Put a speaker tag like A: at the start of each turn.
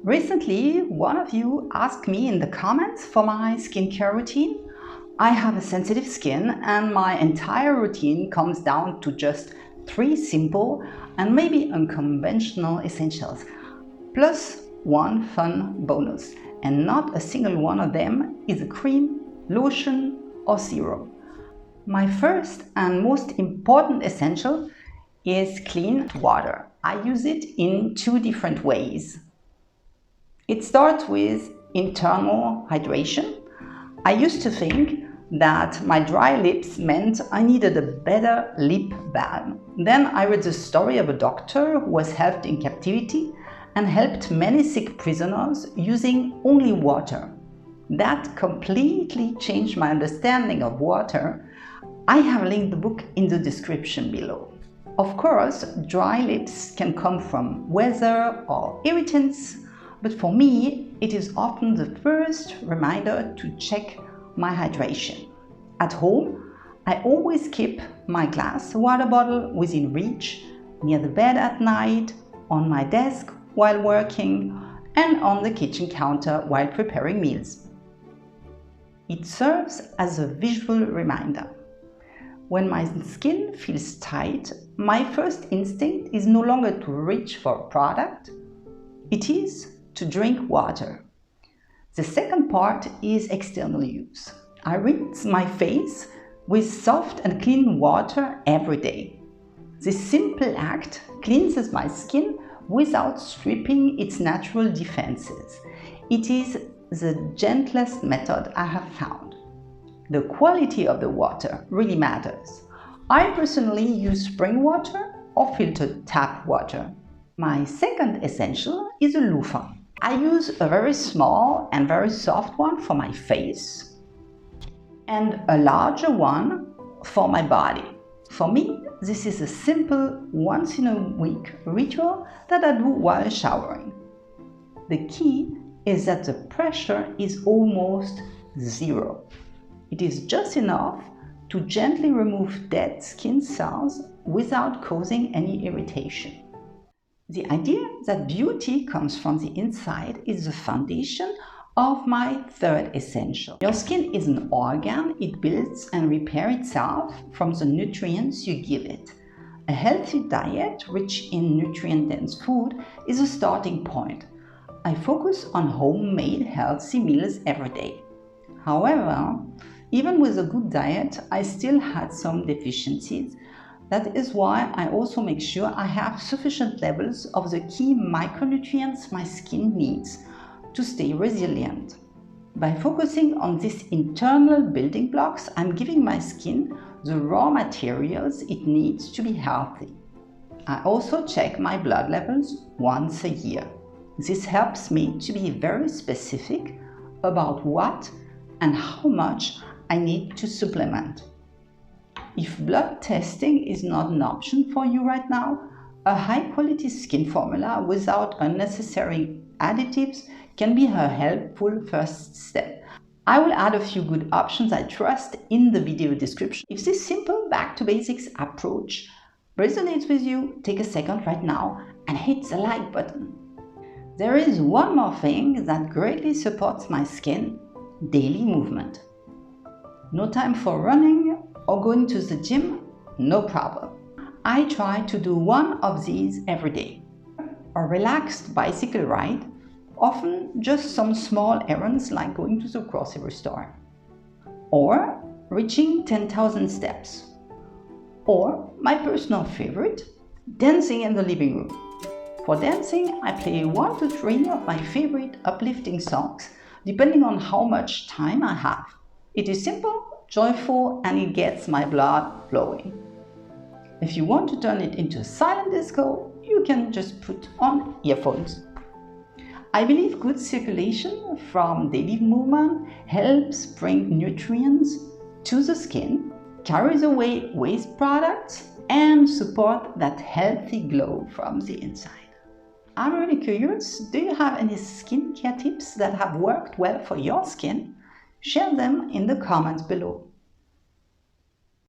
A: Recently, one of you asked me in the comments for my skincare routine. I have a sensitive skin and my entire routine comes down to just 3 simple and maybe unconventional essentials, plus one fun bonus, and not a single one of them is a cream, lotion or serum. My first and most important essential is clean water. I use it in 2 different ways. It starts with internal hydration. I used to think that my dry lips meant I needed a better lip balm. Then I read the story of a doctor who was held in captivity and helped many sick prisoners using only water. That completely changed my understanding of water. I have linked the book in the description below. Of course, dry lips can come from weather or irritants, but for me, it is often the first reminder to check my hydration. At home, I always keep my glass water bottle within reach, near the bed at night, on my desk while working, and on the kitchen counter while preparing meals. It serves as a visual reminder. When my skin feels tight, my first instinct is no longer to reach for a product, it is to drink water. The second part is external use. I rinse my face with soft and clean water every day. This simple act cleanses my skin without stripping its natural defenses. It is the gentlest method I have found. The quality of the water really matters. I personally use spring water or filtered tap water. My second essential is a loofah. I use a very small and very soft one for my face and a larger one for my body. For me, this is a simple once in a week ritual that I do while showering. The key is that the pressure is almost zero. It is just enough to gently remove dead skin cells without causing any irritation. The idea that beauty comes from the inside is the foundation of my third essential. Your skin is an organ. It builds and repairs itself from the nutrients you give it. A healthy diet rich in nutrient-dense food is a starting point. I focus on homemade healthy meals every day. However, even with a good diet, I still had some deficiencies. That is why I also make sure I have sufficient levels of the key micronutrients my skin needs to stay resilient. By focusing on these internal building blocks, I'm giving my skin the raw materials it needs to be healthy. I also check my blood levels once a year. This helps me to be very specific about what and how much I need to supplement. If blood testing is not an option for you right now, a high-quality skin formula without unnecessary additives can be a helpful first step. I will add a few good options I trust in the video description. If this simple back-to-basics approach resonates with you, take a second right now and hit the like button. There is one more thing that greatly supports my skin: daily movement. No time for running or going to the gym? No problem. I try to do one of these every day. A relaxed bicycle ride, often just some small errands like going to the grocery store. Or reaching 10,000 steps. Or my personal favorite, dancing in the living room. For dancing, I play 1 to 3 of my favorite uplifting songs, depending on how much time I have. It is simple, joyful, and it gets my blood flowing. If you want to turn it into silent disco, you can just put on earphones. I believe good circulation from daily movement helps bring nutrients to the skin, carries away waste products, and support that healthy glow from the inside. I'm really curious, do you have any skincare tips that have worked well for your skin? Share them in the comments below.